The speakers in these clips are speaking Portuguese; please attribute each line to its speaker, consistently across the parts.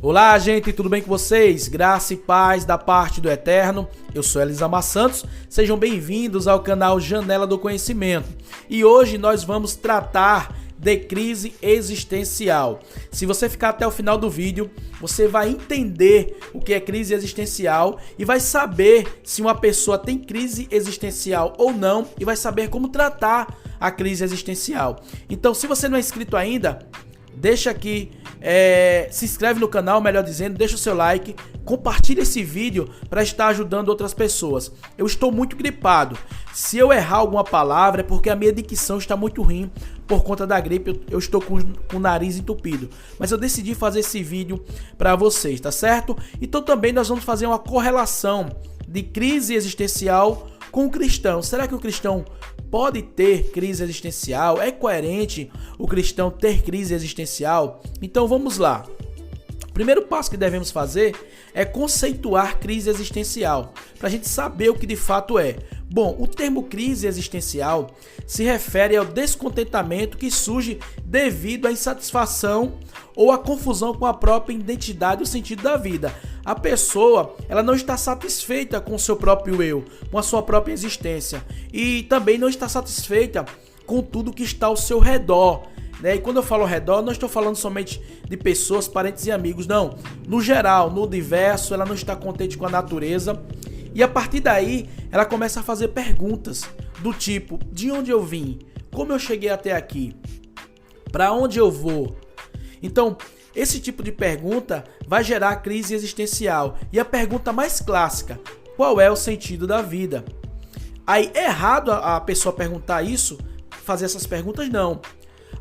Speaker 1: Olá, gente, tudo bem com vocês? Graça e paz da parte do Eterno. Eu sou Elisama Santos. Sejam bem-vindos ao canal Janela do Conhecimento. E hoje nós vamos tratar de crise existencial. Se você ficar até o final do vídeo, você vai entender o que é crise existencial e vai saber se uma pessoa tem crise existencial ou não e vai saber como tratar a crise existencial. Então, se você não é inscrito ainda, deixa aqui, se inscreve no canal, melhor dizendo, deixa o seu like, compartilha esse vídeo para estar ajudando outras pessoas. Eu estou muito gripado. Se eu errar alguma palavra é porque a minha dicção está muito ruim por conta da gripe. Eu estou com o nariz entupido. Mas eu decidi fazer esse vídeo para vocês, tá certo? Então também nós vamos fazer uma correlação de crise existencial com o cristão. Será que o cristão pode ter crise existencial? É coerente o cristão ter crise existencial? Então vamos lá. O primeiro passo que devemos fazer é conceituar crise existencial, para a gente saber o que de fato é. Bom, o termo crise existencial se refere ao descontentamento que surge devido à insatisfação ou à confusão com a própria identidade e o sentido da vida. A pessoa, ela não está satisfeita com o seu próprio eu, com a sua própria existência, e também não está satisfeita com tudo que está ao seu redor. E quando eu falo ao redor, não estou falando somente de pessoas, parentes e amigos, não. No geral, no universo, ela não está contente com a natureza. E a partir daí, ela começa a fazer perguntas do tipo: de onde eu vim? Como eu cheguei até aqui? Para onde eu vou? Então, esse tipo de pergunta vai gerar crise existencial. E a pergunta mais clássica: qual é o sentido da vida? Aí, é errado a pessoa perguntar isso, fazer essas perguntas? Não.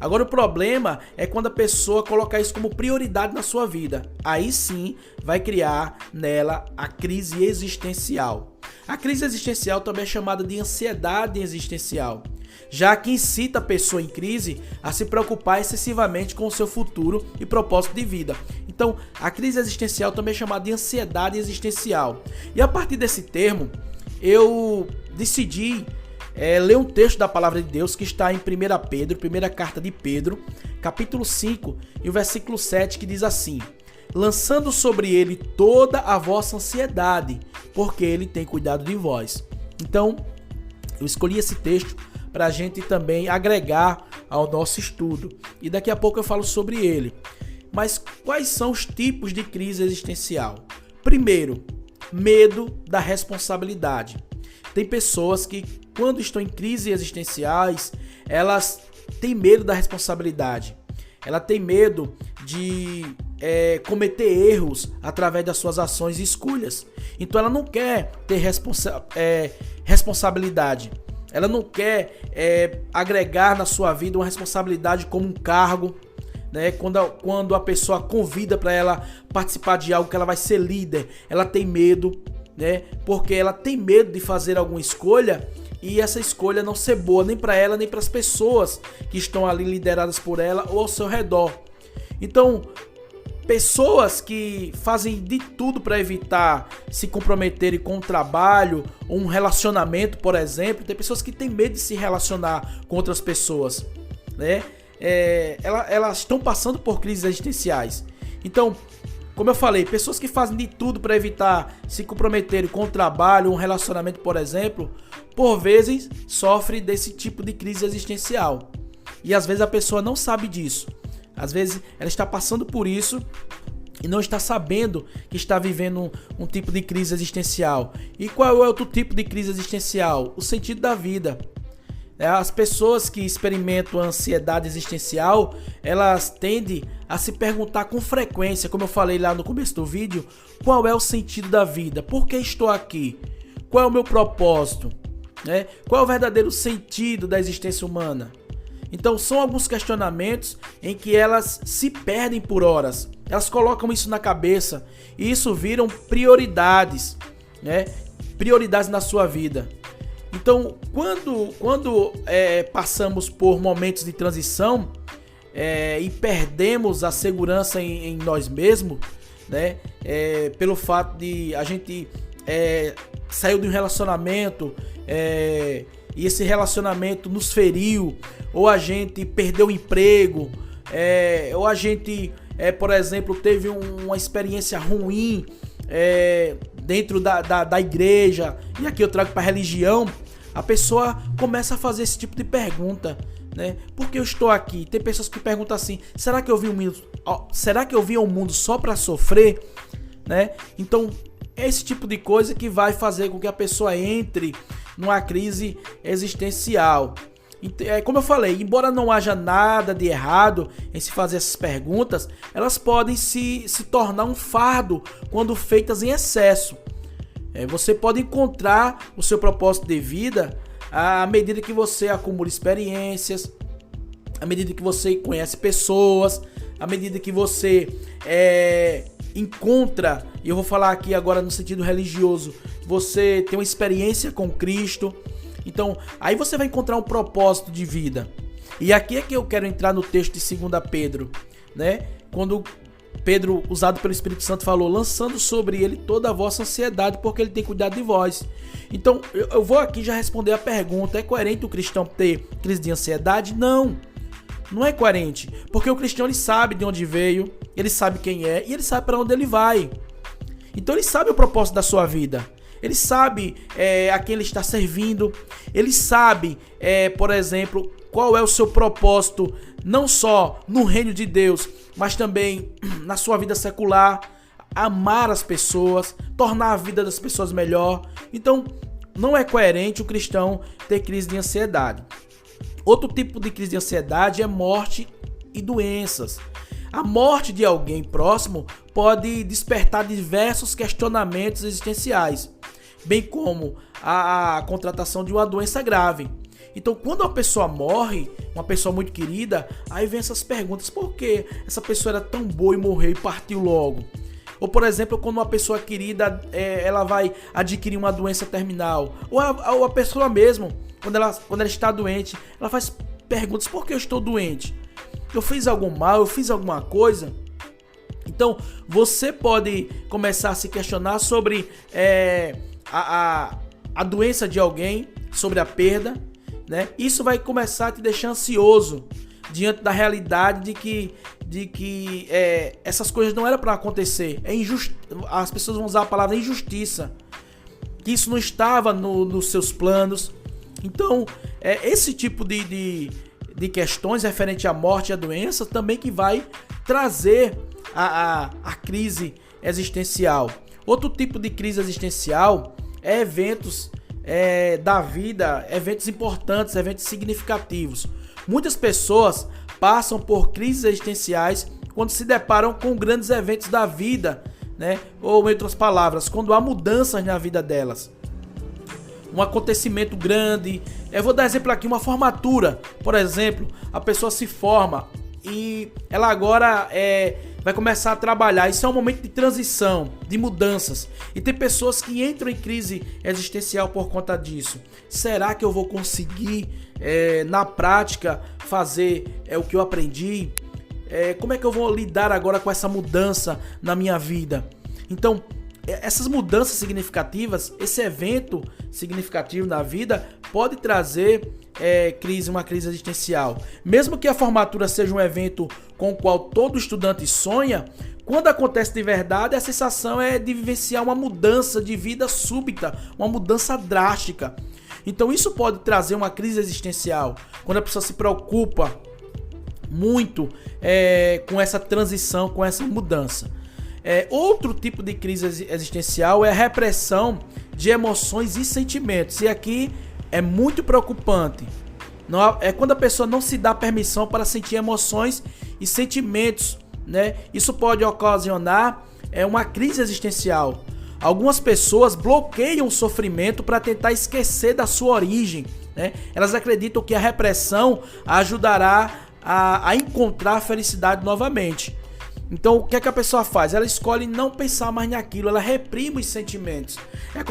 Speaker 1: Agora o problema é quando a pessoa coloca isso como prioridade na sua vida. Aí sim vai criar nela a crise existencial. A crise existencial também é chamada de ansiedade existencial, já que incita a pessoa em crise a se preocupar excessivamente com o seu futuro e propósito de vida. Então, a crise existencial também é chamada de ansiedade existencial. E a partir desse termo, eu decidi ler um texto da palavra de Deus que está em 1 Pedro, primeira carta de Pedro, capítulo 5, e o versículo 7, que diz assim: lançando sobre ele toda a vossa ansiedade, porque ele tem cuidado de vós. Então, eu escolhi esse texto para a gente também agregar ao nosso estudo, e daqui a pouco eu falo sobre ele. Mas quais são os tipos de crise existencial? Primeiro, medo da responsabilidade. Tem pessoas que, quando estão em crises existenciais, elas têm medo da responsabilidade. Ela tem medo de cometer erros através das suas ações e escolhas. Então ela não quer ter responsabilidade. Ela não quer agregar na sua vida uma responsabilidade como um cargo. Quando a pessoa convida para ela participar de algo que ela vai ser líder, ela tem medo. Porque ela tem medo de fazer alguma escolha e essa escolha não ser boa nem para ela nem para as pessoas que estão ali lideradas por ela ou ao seu redor. Então, pessoas que fazem de tudo para evitar se comprometerem com um trabalho ou um relacionamento, por exemplo. Tem pessoas que têm medo de se relacionar com outras pessoas, elas estão passando por crises existenciais. Então, como eu falei, pessoas que fazem de tudo para evitar se comprometerem com o trabalho, um relacionamento, por exemplo, por vezes sofrem desse tipo de crise existencial. E às vezes a pessoa não sabe disso. Às vezes ela está passando por isso e não está sabendo que está vivendo um tipo de crise existencial. E qual é o outro tipo de crise existencial? O sentido da vida. As pessoas que experimentam a ansiedade existencial, elas tendem a se perguntar com frequência, como eu falei lá no começo do vídeo, qual é o sentido da vida? Por que estou aqui? Qual é o meu propósito? Qual é o verdadeiro sentido da existência humana? Então são alguns questionamentos em que elas se perdem por horas. Elas colocam isso na cabeça e isso viram prioridades, prioridades na sua vida. Então, quando passamos por momentos de transição e perdemos a segurança em nós mesmos, pelo fato de a gente saiu de um relacionamento e esse relacionamento nos feriu, ou a gente perdeu o emprego, ou a gente por exemplo, teve uma experiência ruim dentro da igreja, e aqui eu trago para a religião, a pessoa começa a fazer esse tipo de pergunta, né? Por que eu estou aqui? Tem pessoas que perguntam assim: será que eu vim ao mundo só para sofrer? Né? Então, é esse tipo de coisa que vai fazer com que a pessoa entre numa crise existencial. Como eu falei, embora não haja nada de errado em se fazer essas perguntas, elas podem se tornar um fardo quando feitas em excesso. Você pode encontrar o seu propósito de vida à medida que você acumula experiências, à medida que você conhece pessoas, à medida que você encontra, e eu vou falar aqui agora no sentido religioso, você tem uma experiência com Cristo. Então, aí você vai encontrar um propósito de vida. E aqui é que eu quero entrar no texto de 2 Pedro, né? Quando Pedro, usado pelo Espírito Santo, falou: lançando sobre ele toda a vossa ansiedade, porque ele tem cuidado de vós. Então, eu vou aqui já responder a pergunta: é coerente o cristão ter crise de ansiedade? Não, não é coerente, porque o cristão, ele sabe de onde veio, ele sabe quem é e ele sabe para onde ele vai. Então ele sabe o propósito da sua vida. Ele sabe a quem ele está servindo. Ele sabe, por exemplo, qual é o seu propósito, não só no reino de Deus, mas também na sua vida secular. Amar as pessoas, tornar a vida das pessoas melhor. Então, não é coerente o cristão ter crise de ansiedade. Outro tipo de crise de ansiedade é morte e doenças. A morte de alguém próximo pode despertar diversos questionamentos existenciais, bem como a contratação de uma doença grave. Então, quando uma pessoa morre, uma pessoa muito querida, aí vem essas perguntas: por que essa pessoa era tão boa e morreu e partiu logo? Ou, por exemplo, quando uma pessoa querida ela vai adquirir uma doença terminal, ou a pessoa mesmo, quando ela está doente, ela faz perguntas: por que eu estou doente? Eu fiz algum mal? Eu fiz alguma coisa? Então, você pode começar a se questionar sobre a doença de alguém, sobre a perda, né? Isso vai começar a te deixar ansioso diante da realidade de que essas coisas não eram para acontecer. As pessoas vão usar a palavra injustiça, que isso não estava nos seus planos. Então, esse tipo de questões referente à morte e à doença também que vai trazer a crise existencial. Outro tipo de crise existencial é eventos da vida, eventos importantes, eventos significativos. Muitas pessoas passam por crises existenciais quando se deparam com grandes eventos da vida, né? Ou, em outras palavras, quando há mudanças na vida delas. Um acontecimento grande. Eu vou dar exemplo aqui: uma formatura. Por exemplo, a pessoa se forma e ela agora vai começar a trabalhar. Isso é um momento de transição, de mudanças. E tem pessoas que entram em crise existencial por conta disso. Será que eu vou conseguir, na prática, fazer o que eu aprendi? Como é que eu vou lidar agora com essa mudança na minha vida? Então, essas mudanças significativas, esse evento significativo na vida pode trazer uma crise existencial. Mesmo que a formatura seja um evento com o qual todo estudante sonha, quando acontece de verdade, a sensação é de vivenciar uma mudança de vida súbita, uma mudança drástica. Então isso pode trazer uma crise existencial, quando a pessoa se preocupa muito com essa transição, com essa mudança. Outro tipo de crise existencial é a repressão de emoções e sentimentos. E aqui é muito preocupante. É quando a pessoa não se dá permissão para sentir emoções e sentimentos, né? Isso pode ocasionar uma crise existencial. Algumas pessoas bloqueiam o sofrimento para tentar esquecer da sua origem, né? Elas acreditam que a repressão ajudará a encontrar a felicidade novamente. Então, o que é que a pessoa faz? Ela escolhe não pensar mais naquilo, ela reprime os sentimentos. É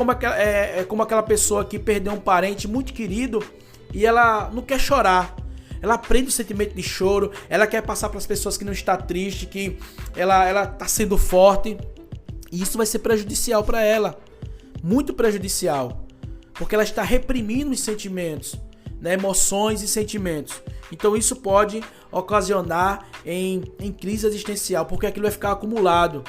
Speaker 1: como aquela pessoa que perdeu um parente muito querido e ela não quer chorar. Ela prende o sentimento de choro, ela quer passar para as pessoas que não está triste, que ela está sendo forte. E isso vai ser prejudicial para ela, muito prejudicial, porque ela está reprimindo os sentimentos, né? Emoções e sentimentos. Então isso pode ocasionar em crise existencial, porque aquilo vai ficar acumulado.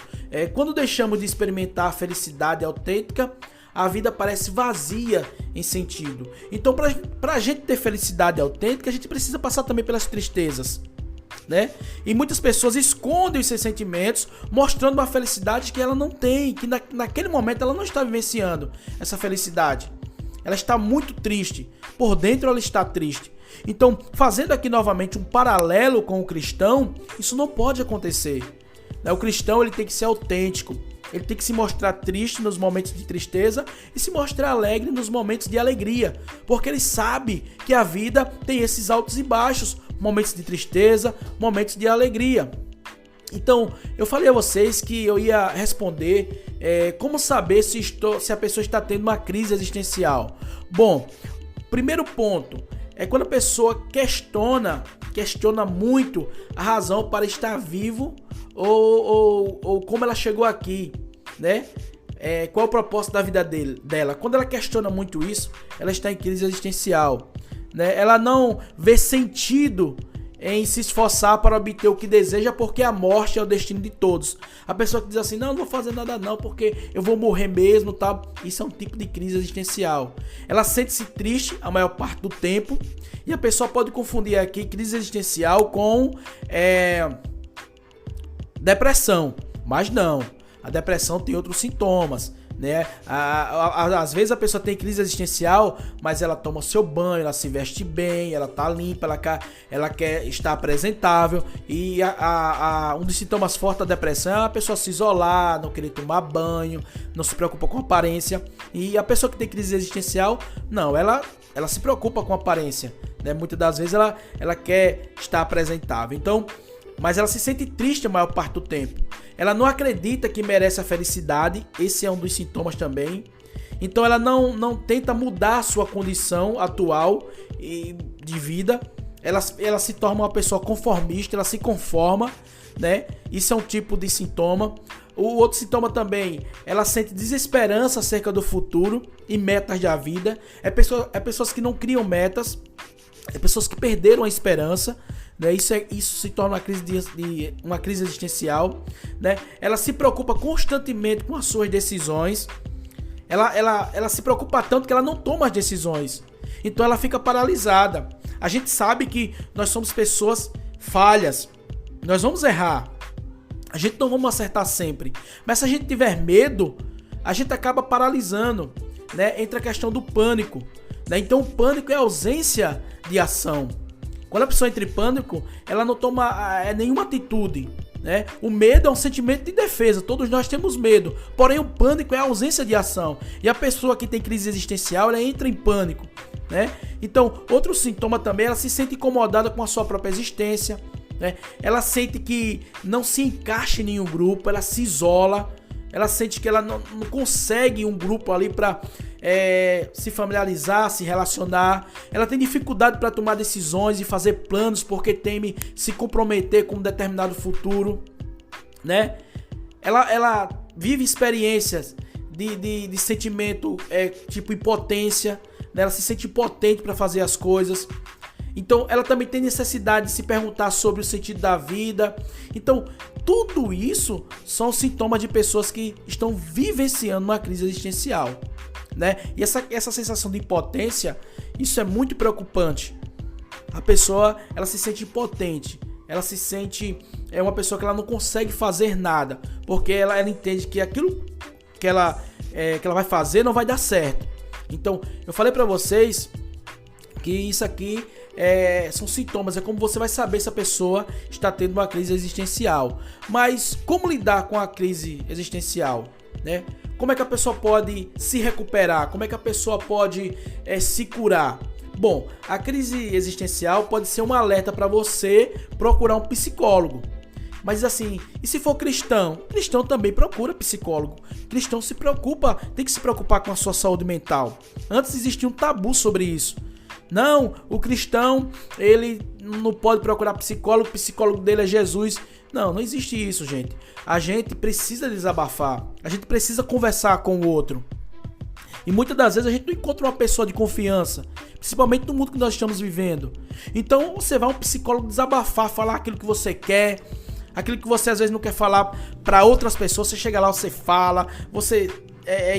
Speaker 1: Quando deixamos de experimentar a felicidade autêntica, a vida parece vazia em sentido. Então, para a gente ter felicidade autêntica, a gente precisa passar também pelas tristezas, né? E muitas pessoas escondem os seus sentimentos, mostrando uma felicidade que ela não tem, que naquele momento ela não está vivenciando essa felicidade. Ela está muito triste, por dentro ela está triste. Então, fazendo aqui novamente um paralelo com o cristão, isso não pode acontecer. O cristão ele tem que ser autêntico, ele tem que se mostrar triste nos momentos de tristeza e se mostrar alegre nos momentos de alegria, porque ele sabe que a vida tem esses altos e baixos, momentos de tristeza, momentos de alegria. Então, eu falei a vocês que eu ia responder como saber se a pessoa está tendo uma crise existencial. Bom, primeiro ponto é quando a pessoa questiona muito a razão para estar vivo ou como ela chegou aqui, né? Qual é o propósito da vida dela. Quando ela questiona muito isso, ela está em crise existencial, né? Ela não vê sentido em se esforçar para obter o que deseja, porque a morte é o destino de todos. A pessoa que diz assim, não vou fazer nada não, porque eu vou morrer mesmo, tá? Isso é um tipo de crise existencial. Ela sente-se triste a maior parte do tempo, e a pessoa pode confundir aqui crise existencial com depressão, mas não. A depressão tem outros sintomas, né? Às vezes a pessoa tem crise existencial, mas ela toma seu banho, ela se veste bem, ela tá limpa, ela quer estar apresentável. E um dos sintomas fortes da depressão é a pessoa se isolar, não querer tomar banho, não se preocupa com a aparência. E a pessoa que tem crise existencial, não, ela se preocupa com a aparência, né? Muitas das vezes ela quer estar apresentável. Então, mas ela se sente triste a maior parte do tempo. Ela não acredita que merece a felicidade, esse é um dos sintomas também. Então ela não tenta mudar a sua condição atual de vida. Ela se torna uma pessoa conformista, ela se conforma, né? Isso é um tipo de sintoma. O outro sintoma também, ela sente desesperança acerca do futuro e metas da vida. É pessoas que não criam metas, é pessoas que perderam a esperança. Né? Isso se torna uma crise existencial, né? Ela se preocupa constantemente com as suas decisões. Ela se preocupa tanto que ela não toma as decisões. Então ela fica paralisada. A gente sabe que nós somos pessoas falhas. Nós vamos errar. A gente não vamos acertar sempre. Mas se a gente tiver medo, a gente acaba paralisando, né? Entra a questão do pânico, né? Então o pânico é a ausência de ação. Quando a pessoa entra em pânico, ela não toma nenhuma atitude, né? O medo é um sentimento de defesa, todos nós temos medo, porém o pânico é a ausência de ação. E a pessoa que tem crise existencial, ela entra em pânico, né? Então, outro sintoma também, ela se sente incomodada com a sua própria existência, né? Ela sente que não se encaixa em nenhum grupo, ela se isola, ela sente que ela não consegue um grupo ali para se familiarizar, se relacionar. Ela tem dificuldade para tomar decisões e fazer planos porque teme se comprometer com um determinado futuro, né? Ela vive experiências de sentimento tipo impotência, né? Ela se sente impotente para fazer as coisas. Então ela também tem necessidade de se perguntar sobre o sentido da vida. Então tudo isso são sintomas de pessoas que estão vivenciando uma crise existencial, né? E essa sensação de impotência, isso é muito preocupante. A pessoa, ela se sente impotente, ela se sente uma pessoa que ela não consegue fazer nada, porque ela entende que aquilo que ela vai fazer não vai dar certo. Então eu falei para vocês que isso aqui são sintomas, é como você vai saber se a pessoa está tendo uma crise existencial. Mas como lidar com a crise existencial, né? Como é que a pessoa pode se recuperar? Como é que a pessoa pode se curar? Bom, a crise existencial pode ser um alerta para você procurar um psicólogo. Mas assim, e se for cristão? Cristão também procura psicólogo. Cristão se preocupa, tem que se preocupar com a sua saúde mental. Antes existia um tabu sobre isso. Não, o cristão, ele não pode procurar psicólogo, o psicólogo dele é Jesus. Não existe isso, gente. A gente precisa desabafar, a gente precisa conversar com o outro. E muitas das vezes a gente não encontra uma pessoa de confiança, principalmente no mundo que nós estamos vivendo. Então você vai a um psicólogo desabafar, falar aquilo que você quer, aquilo que você às vezes não quer falar para outras pessoas. Você chega lá, você fala, você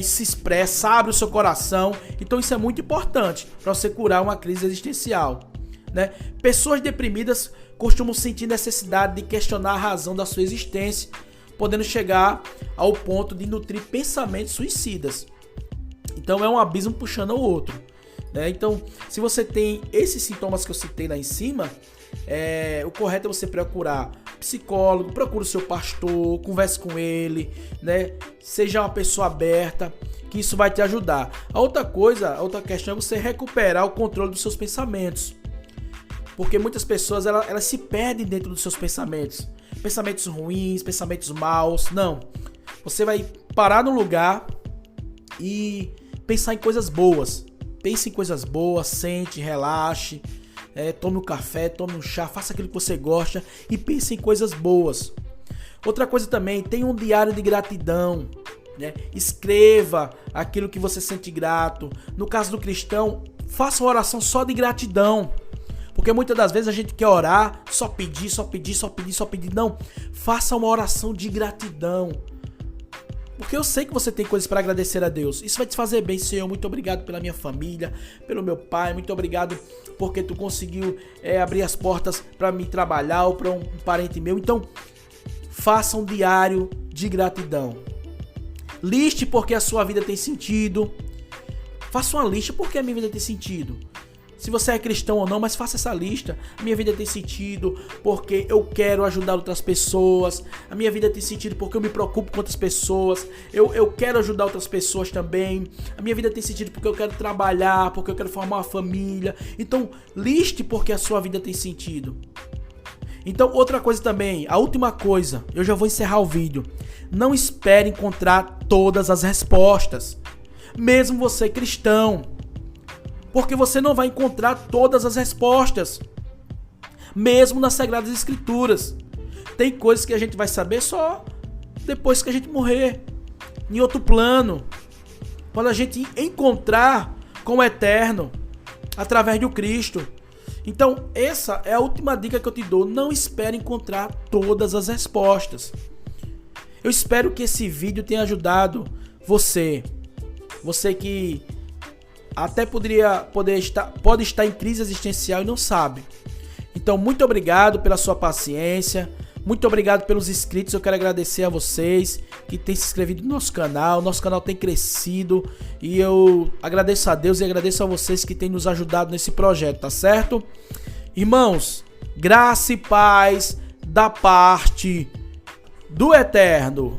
Speaker 1: se expressa, abre o seu coração. Então isso é muito importante para você curar uma crise existencial, né? Pessoas deprimidas costumam sentir necessidade de questionar a razão da sua existência, podendo chegar ao ponto de nutrir pensamentos suicidas. Então é um abismo puxando o outro, né? Então, se você tem esses sintomas que eu citei lá em cima, o correto é você procurar psicólogo, procure o seu pastor, converse com ele, né? Seja uma pessoa aberta, que isso vai te ajudar. A outra questão é você recuperar o controle dos seus pensamentos. Porque muitas pessoas elas se perdem dentro dos seus pensamentos. Pensamentos ruins, pensamentos maus. Não. Você vai parar no lugar e pensar em coisas boas. Pense em coisas boas, sente, relaxe. Tome um café, tome um chá, faça aquilo que você gosta e pense em coisas boas. Outra coisa também, tenha um diário de gratidão, né? Escreva aquilo que você sente grato. No caso do cristão, faça uma oração só de gratidão. Porque muitas das vezes a gente quer orar, só pedir. Não, faça uma oração de gratidão. Porque eu sei que você tem coisas para agradecer a Deus. Isso vai te fazer bem, Senhor. Muito obrigado pela minha família, pelo meu pai. Muito obrigado porque tu conseguiu abrir as portas para me trabalhar ou para um parente meu. Então, faça um diário de gratidão. Liste porque a sua vida tem sentido. Faça uma lista porque a minha vida tem sentido. Se você é cristão ou não, mas faça essa lista. A minha vida tem sentido porque eu quero ajudar outras pessoas. A minha vida tem sentido porque eu me preocupo com outras pessoas. Eu quero ajudar outras pessoas também. A minha vida tem sentido porque eu quero trabalhar, porque eu quero formar uma família. Então, liste porque a sua vida tem sentido. Então, outra coisa também, a última coisa, eu já vou encerrar o vídeo. Não espere encontrar todas as respostas. Mesmo você cristão. Porque você não vai encontrar todas as respostas. Mesmo nas Sagradas Escrituras. Tem coisas que a gente vai saber só depois que a gente morrer. Em outro plano. Quando a gente encontrar com o Eterno. Através do Cristo. Então, essa é a última dica que eu te dou. Não espere encontrar todas as respostas. Eu espero que esse vídeo tenha ajudado você. Você que até pode estar em crise existencial e não sabe. Então, muito obrigado pela sua paciência. Muito obrigado pelos inscritos. Eu quero agradecer a vocês que têm se inscrevido no nosso canal. Nosso canal tem crescido. E eu agradeço a Deus e agradeço a vocês que têm nos ajudado nesse projeto, tá certo? Irmãos, graça e paz da parte do Eterno.